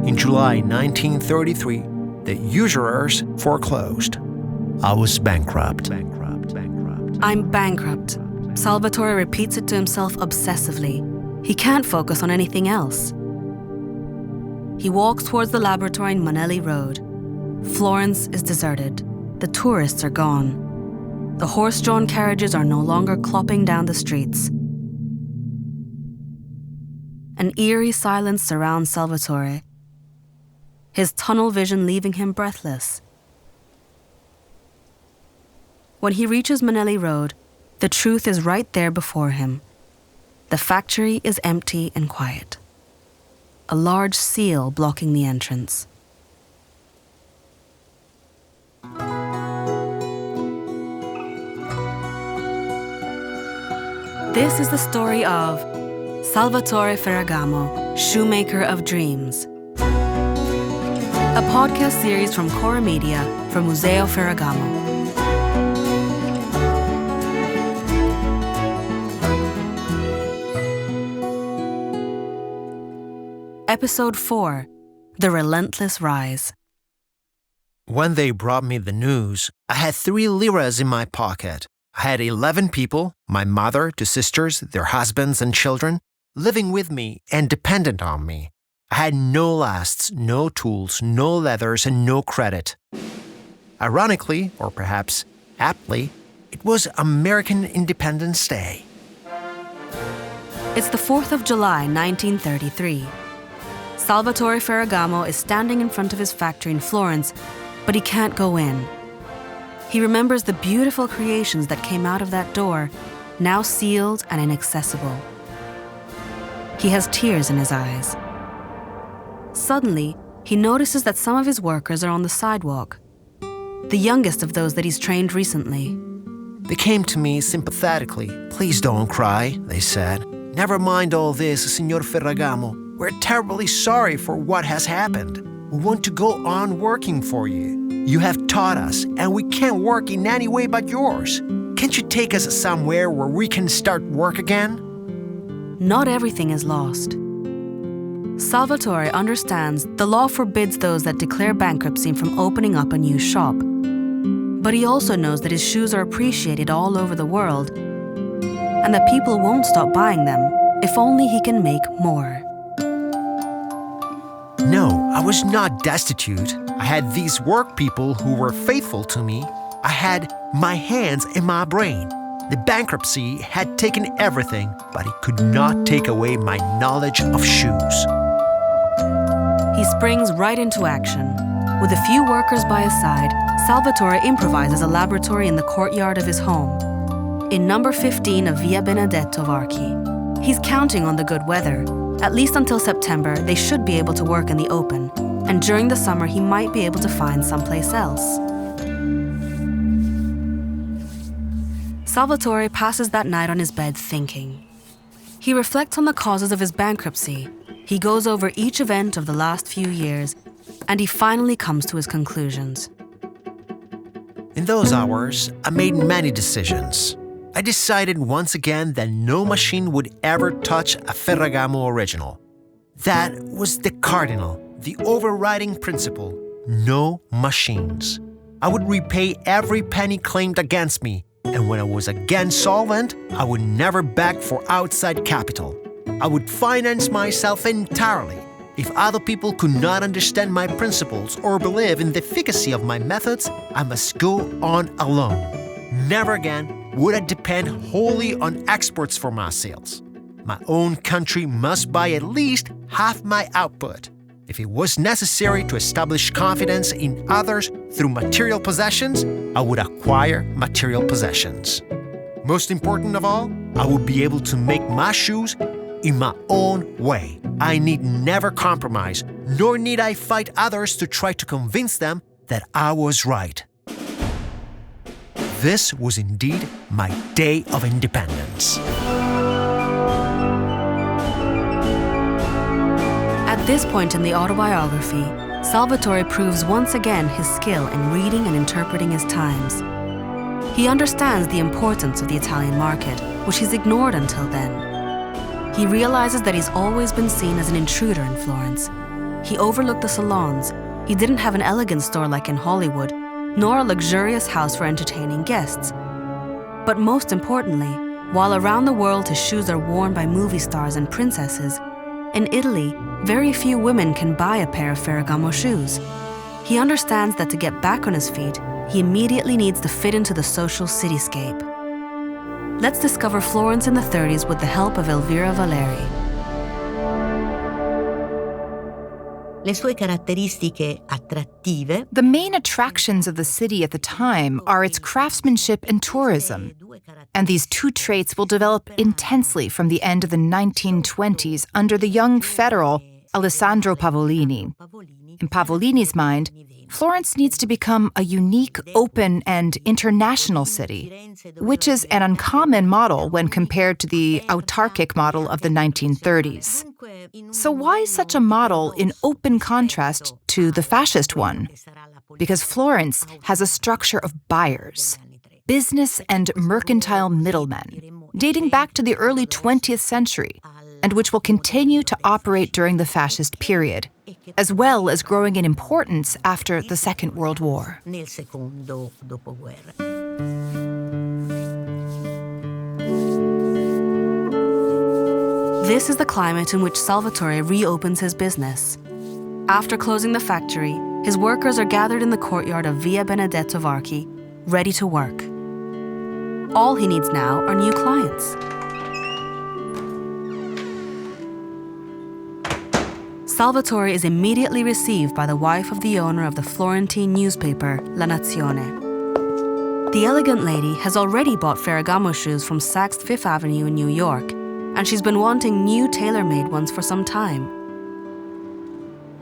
In July 1933, the usurers foreclosed. I was bankrupt. I'm bankrupt. Salvatore repeats it to himself obsessively. He can't focus on anything else. He walks towards the laboratory in Manelli Road. Florence is deserted. The tourists are gone. The horse-drawn carriages are no longer clopping down the streets. An eerie silence surrounds Salvatore, his tunnel vision leaving him breathless. When he reaches Manelli Road, the truth is right there before him. The factory is empty and quiet. A large seal blocking the entrance. This is the story of Salvatore Ferragamo, Shoemaker of Dreams. A podcast series from Cora Media for Museo Ferragamo. Episode 4, The Relentless Rise. When they brought me the news, I had 3 liras in my pocket. I had 11 people, my mother, 2 sisters, their husbands and children, living with me and dependent on me. I had no lasts, no tools, no leathers, and no credit. Ironically, or perhaps aptly, it was American Independence Day. It's the 4th of July, 1933. Salvatore Ferragamo is standing in front of his factory in Florence, but he can't go in. He remembers the beautiful creations that came out of that door, now sealed and inaccessible. He has tears in his eyes. Suddenly, he notices that some of his workers are on the sidewalk, the youngest of those that he's trained recently. They came to me sympathetically. "Please don't cry," they said. "Never mind all this, Signor Ferragamo. We're terribly sorry for what has happened. We want to go on working for you. You have taught us, and we can't work in any way but yours. Can't you take us somewhere where we can start work again?" Not everything is lost. Salvatore understands the law forbids those that declare bankruptcy from opening up a new shop. But he also knows that his shoes are appreciated all over the world, and that people won't stop buying them if only he can make more. No, I was not destitute. I had these work people who were faithful to me. I had my hands and my brain. The bankruptcy had taken everything, but it could not take away my knowledge of shoes. He springs right into action. With a few workers by his side, Salvatore improvises a laboratory in the courtyard of his home, in number 15 of Via Benedetto Varchi. He's counting on the good weather. At least until September, they should be able to work in the open, and during the summer he might be able to find someplace else. Salvatore passes that night on his bed thinking. He reflects on the causes of his bankruptcy. He goes over each event of the last few years, and he finally comes to his conclusions. In those hours, I made many decisions. I decided once again that no machine would ever touch a Ferragamo original. That was the cardinal, the overriding principle. No machines. I would repay every penny claimed against me, and when I was again solvent, I would never beg for outside capital. I would finance myself entirely. If other people could not understand my principles or believe in the efficacy of my methods, I must go on alone. Never again would I depend wholly on exports for my sales. My own country must buy at least half my output. If it was necessary to establish confidence in others through material possessions, I would acquire material possessions. Most important of all, I would be able to make my shoes in my own way. I need never compromise, nor need I fight others to try to convince them that I was right. This was indeed my day of independence. At this point in the autobiography, Salvatore proves once again his skill in reading and interpreting his times. He understands the importance of the Italian market, which he's ignored until then. He realizes that he's always been seen as an intruder in Florence, He overlooked the salons. He didn't have an elegant store like in Hollywood, nor a luxurious house for entertaining guests. But most importantly, while around the world his shoes are worn by movie stars and princesses, in Italy, very few women can buy a pair of Ferragamo shoes. He understands that to get back on his feet, he immediately needs to fit into the social cityscape. Let's discover Florence in the 30s with the help of Elvira Valeri. Le sue caratteristiche attrattive. The main attractions of the city at the time are its craftsmanship and tourism. And these two traits will develop intensely from the end of the 1920s under the young federal Alessandro Pavolini. In Pavolini's mind, Florence needs to become a unique, open, and international city, which is an uncommon model when compared to the autarkic model of the 1930s. So why such a model in open contrast to the fascist one? Because Florence has a structure of buyers, business and mercantile middlemen, dating back to the early 20th century, and which will continue to operate during the fascist period, as well as growing in importance after the Second World War. This is the climate in which Salvatore reopens his business. After closing the factory, his workers are gathered in the courtyard of Via Benedetto Varchi, ready to work. All he needs now are new clients. Salvatore is immediately received by the wife of the owner of the Florentine newspaper, La Nazione. The elegant lady has already bought Ferragamo shoes from Saks Fifth Avenue in New York, and she's been wanting new tailor-made ones for some time.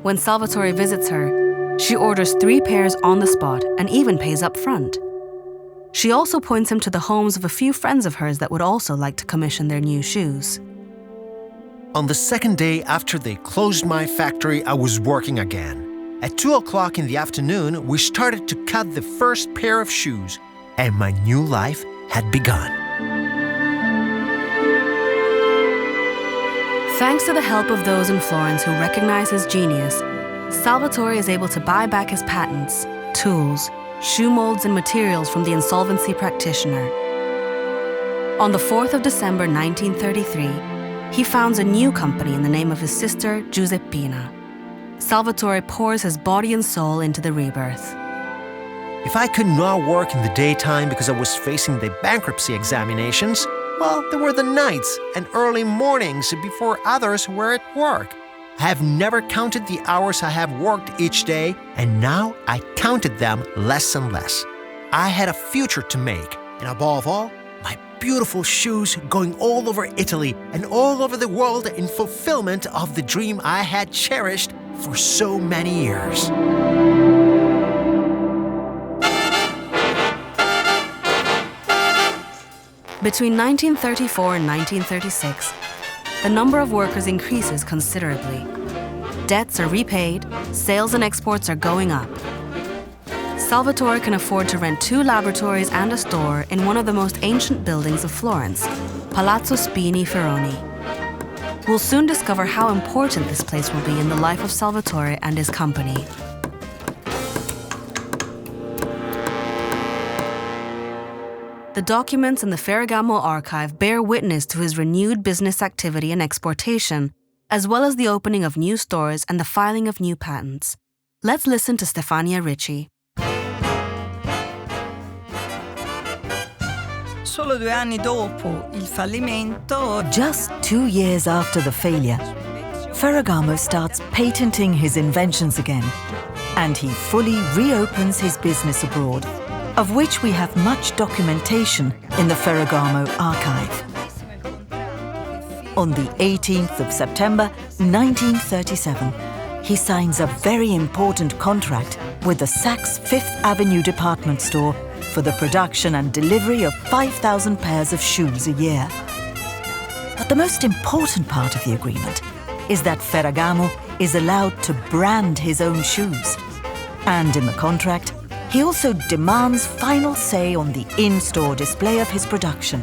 When Salvatore visits her, she orders 3 pairs on the spot and even pays up front. She also points him to the homes of a few friends of hers that would also like to commission their new shoes. On the second day after they closed my factory, I was working again. At 2 o'clock in the afternoon, we started to cut the first pair of shoes, and my new life had begun. Thanks to the help of those in Florence who recognize his genius, Salvatore is able to buy back his patents, tools, shoe molds, and materials from the insolvency practitioner. On the 4th of December 1933, he founds a new company in the name of his sister, Giuseppina. Salvatore pours his body and soul into the rebirth. If I could not work in the daytime because I was facing the bankruptcy examinations, well, there were the nights and early mornings before others were at work. I have never counted the hours I have worked each day, and now I counted them less and less. I had a future to make, and above all, my beautiful shoes going all over Italy and all over the world in fulfillment of the dream I had cherished for so many years. Between 1934 and 1936, the number of workers increases considerably. Debts are repaid, sales and exports are going up. Salvatore can afford to rent 2 laboratories and a store in one of the most ancient buildings of Florence, Palazzo Spini Ferroni. We'll soon discover how important this place will be in the life of Salvatore and his company. The documents in the Ferragamo archive bear witness to his renewed business activity and exportation, as well as the opening of new stores and the filing of new patents. Let's listen to Stefania Ricci. Solo 2 anni dopo il fallimento. Just 2 years after the failure, Ferragamo starts patenting his inventions again, and he fully reopens his business abroad, of which we have much documentation in the Ferragamo archive. On the 18th of September 1937, he signs a very important contract with the Saks Fifth Avenue department store for the production and delivery of 5,000 pairs of shoes a year. But the most important part of the agreement is that Ferragamo is allowed to brand his own shoes. And in the contract, he also demands final say on the in-store display of his production.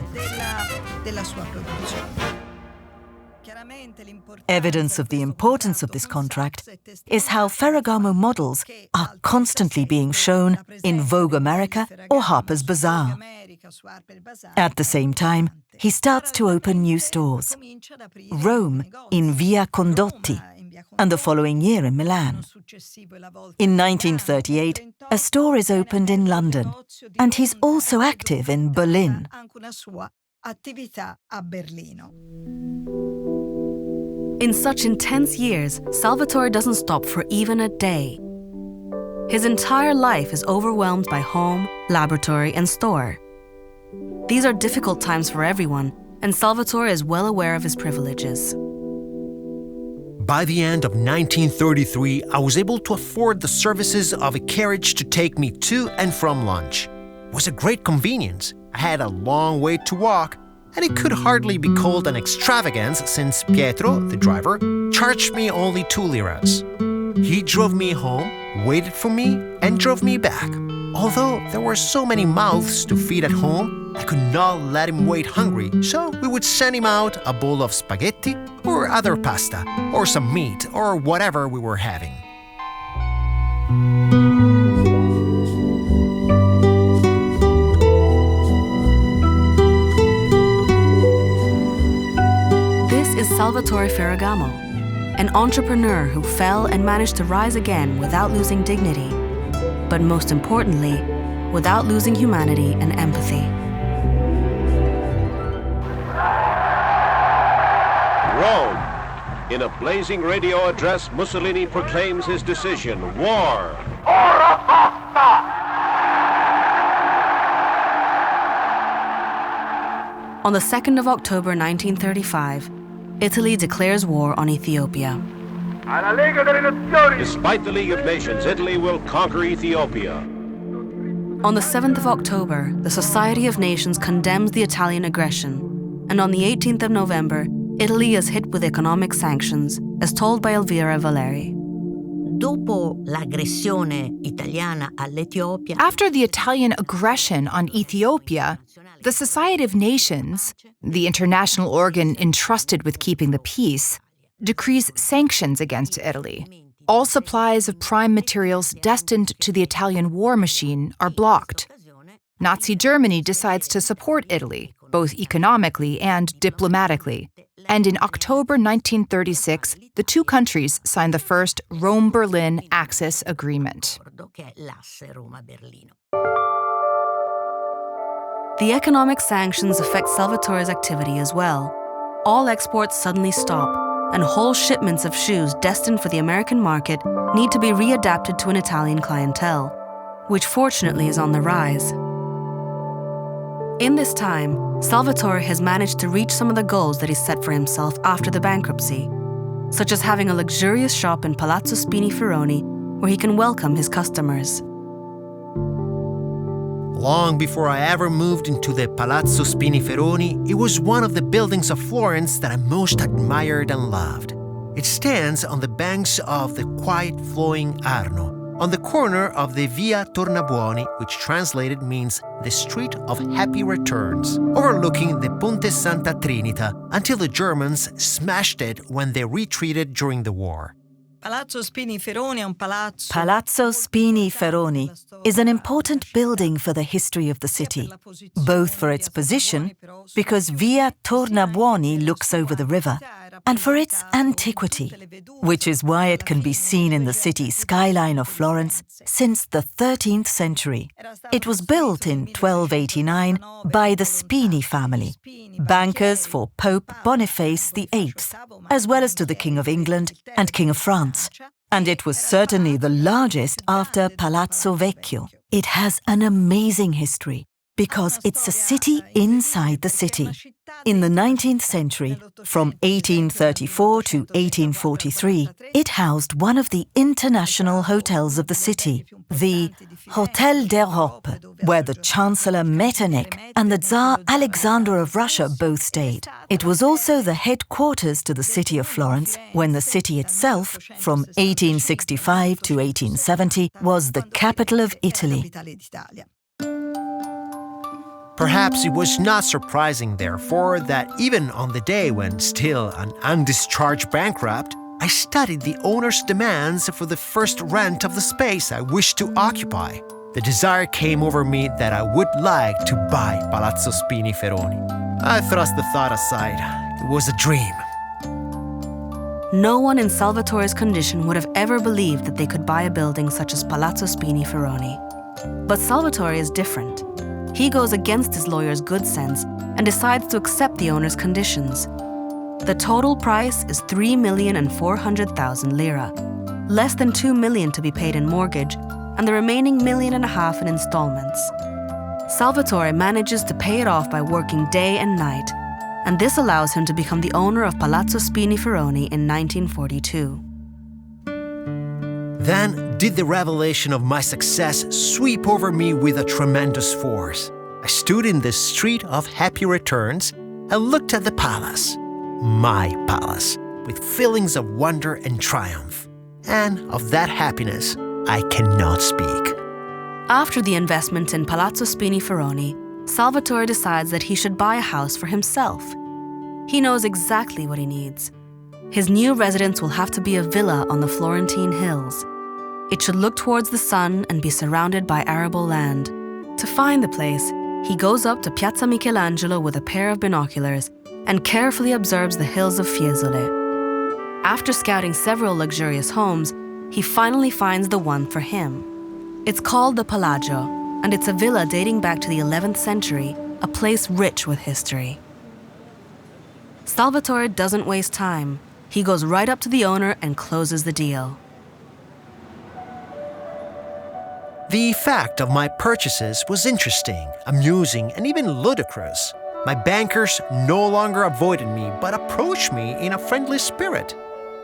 Evidence of the importance of this contract is how Ferragamo models are constantly being shown in Vogue America or Harper's Bazaar. At the same time, he starts to open new stores. Rome in Via Condotti, and the following year in Milan. In 1938, a store is opened in London, and he's also active in Berlin. In such intense years, Salvatore doesn't stop for even a day. His entire life is overwhelmed by home, laboratory, and store. These are difficult times for everyone, and Salvatore is well aware of his privileges. By the end of 1933, I was able to afford the services of a carriage to take me to and from lunch. It was a great convenience. I had a long way to walk, and it could hardly be called an extravagance since Pietro, the driver, charged me only 2 liras. He drove me home, waited for me, and drove me back. Although there were so many mouths to feed at home, I could not let him wait hungry, so we would send him out a bowl of spaghetti or other pasta, or some meat, or whatever we were having. Is Salvatore Ferragamo, an entrepreneur who fell and managed to rise again without losing dignity, but most importantly, without losing humanity and empathy. Rome. In a blazing radio address, Mussolini proclaims his decision: war. On the 2nd of October 1935, Italy declares war on Ethiopia. Despite the League of Nations, Italy will conquer Ethiopia. On the 7th of October, the Society of Nations condemns the Italian aggression, and on the 18th of November, Italy is hit with economic sanctions, as told by Elvira Valeri. After the Italian aggression on Ethiopia, the Society of Nations, the international organ entrusted with keeping the peace, decrees sanctions against Italy. All supplies of prime materials destined to the Italian war machine are blocked. Nazi Germany decides to support Italy, both economically and diplomatically. And in October 1936, the two countries signed the first Rome-Berlin Axis Agreement. The economic sanctions affect Salvatore's activity as well. All exports suddenly stop, and whole shipments of shoes destined for the American market need to be readapted to an Italian clientele, which fortunately is on the rise. In this time, Salvatore has managed to reach some of the goals that he set for himself after the bankruptcy, such as having a luxurious shop in Palazzo Spiniferroni where he can welcome his customers. Long before I ever moved into the Palazzo Spiniferroni, it was one of the buildings of Florence that I most admired and loved. It stands on the banks of the quiet flowing Arno, on the corner of the Via Tornabuoni, which translated means the Street of Happy Returns, overlooking the Ponte Santa Trinita until the Germans smashed it when they retreated during the war. Palazzo Spiniferroni is an important building for the history of the city, both for its position, because Via Tornabuoni looks over the river, and for its antiquity, which is why it can be seen in the city skyline of Florence since the 13th century. It was built in 1289 by the Spini family, bankers for Pope Boniface VIII, as well as to the King of England and King of France. And it was certainly the largest after Palazzo Vecchio. It has an amazing history, because it's a city inside the city. In the 19th century, from 1834 to 1843, it housed one of the international hotels of the city, the Hôtel d'Europe, where the Chancellor Metternich and the Tsar Alexander of Russia both stayed. It was also the headquarters to the city of Florence, when the city itself, from 1865 to 1870, was the capital of Italy. Perhaps it was not surprising, therefore, that even on the day when still an undischarged bankrupt, I studied the owner's demands for the first rent of the space I wished to occupy. The desire came over me that I would like to buy Palazzo Spini-Ferroni. I thrust the thought aside. It was a dream. No one in Salvatore's condition would have ever believed that they could buy a building such as Palazzo Spini-Ferroni. But Salvatore is different. He goes against his lawyer's good sense and decides to accept the owner's conditions. The total price is 3,400,000 lira, less than 2 million to be paid in mortgage, and the remaining 1.5 million in installments. Salvatore manages to pay it off by working day and night, and this allows him to become the owner of Palazzo Spini-Ferroni in 1942. Then did the revelation of my success sweep over me with a tremendous force. I stood in the street of happy returns and looked at the palace, my palace, with feelings of wonder and triumph. And of that happiness, I cannot speak. After the investment in Palazzo Spini-Ferroni, Salvatore decides that he should buy a house for himself. He knows exactly what he needs. His new residence will have to be a villa on the Florentine hills. It should look towards the sun and be surrounded by arable land. To find the place, he goes up to Piazza Michelangelo with a pair of binoculars and carefully observes the hills of Fiesole. After scouting several luxurious homes, he finally finds the one for him. It's called the Palazzo, and it's a villa dating back to the 11th century, a place rich with history. Salvatore doesn't waste time. He goes right up to the owner and closes the deal. The fact of my purchases was interesting, amusing, and even ludicrous. My bankers no longer avoided me, but approached me in a friendly spirit.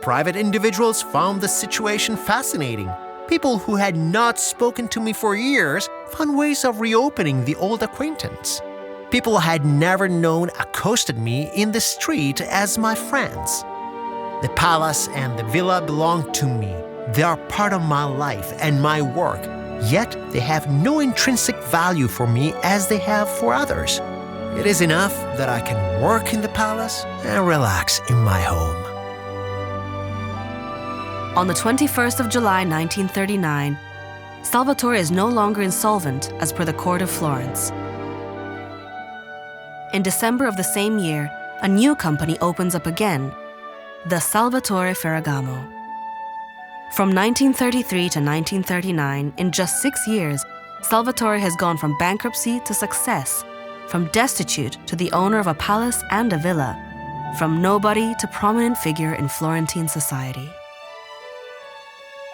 Private individuals found the situation fascinating. People who had not spoken to me for years found ways of reopening the old acquaintance. People I had never known accosted me in the street as my friends. The palace and the villa belong to me. They are part of my life and my work, yet they have no intrinsic value for me as they have for others. It is enough that I can work in the palace and relax in my home. On the 21st of July 1939, Salvatore is no longer insolvent as per the court of Florence. In December of the same year, a new company opens up again, the Salvatore Ferragamo. From 1933 to 1939, in just 6 years, Salvatore has gone from bankruptcy to success, from destitute to the owner of a palace and a villa, from nobody to prominent figure in Florentine society.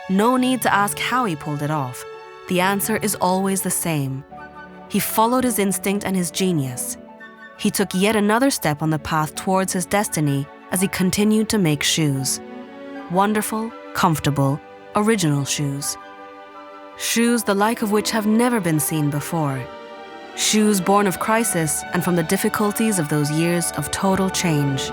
No need to ask how he pulled it off. The answer is always the same. He followed his instinct and his genius. He took yet another step on the path towards his destiny as he continued to make shoes. Wonderful, comfortable, original shoes. Shoes the like of which have never been seen before. Shoes born of crisis and from the difficulties of those years of total change.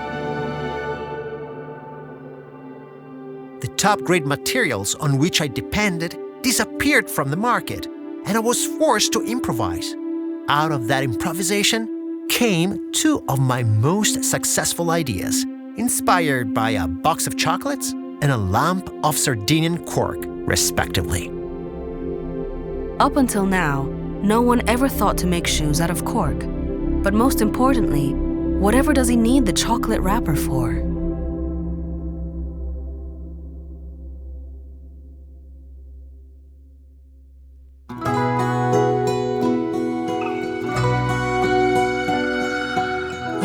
The top-grade materials on which I depended disappeared from the market, and I was forced to improvise. Out of that improvisation came 2 of my most successful ideas, inspired by a box of chocolates and a lump of Sardinian cork, respectively. Up until now, no one ever thought to make shoes out of cork. But most importantly, whatever does he need the chocolate wrapper for?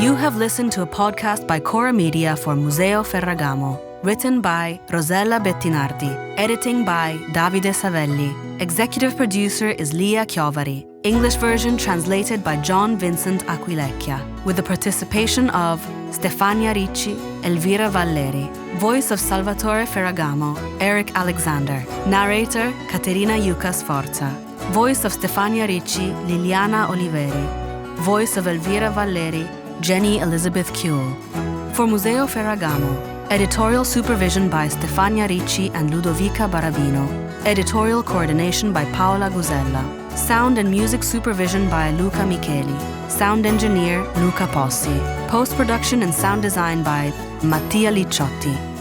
You have listened to a podcast by Cora Media for Museo Ferragamo, written by Rosella Bettinardi, editing by Davide Savelli. Executive producer is Lia Chiovari. English version translated by John Vincent Aquilecchia, with the participation of Stefania Ricci, Elvira Valleri. Voice of Salvatore Ferragamo, Eric Alexander. Narrator, Caterina Yuca Sforza. Voice of Stefania Ricci, Liliana Oliveri. Voice of Elvira Valleri, Jenny Elizabeth Kuehl. For Museo Ferragamo, editorial supervision by Stefania Ricci and Ludovica Baravino. Editorial coordination by Paola Gusella. Sound and music supervision by Luca Micheli. Sound engineer Luca Possi. Post-production and sound design by Mattia Licciotti.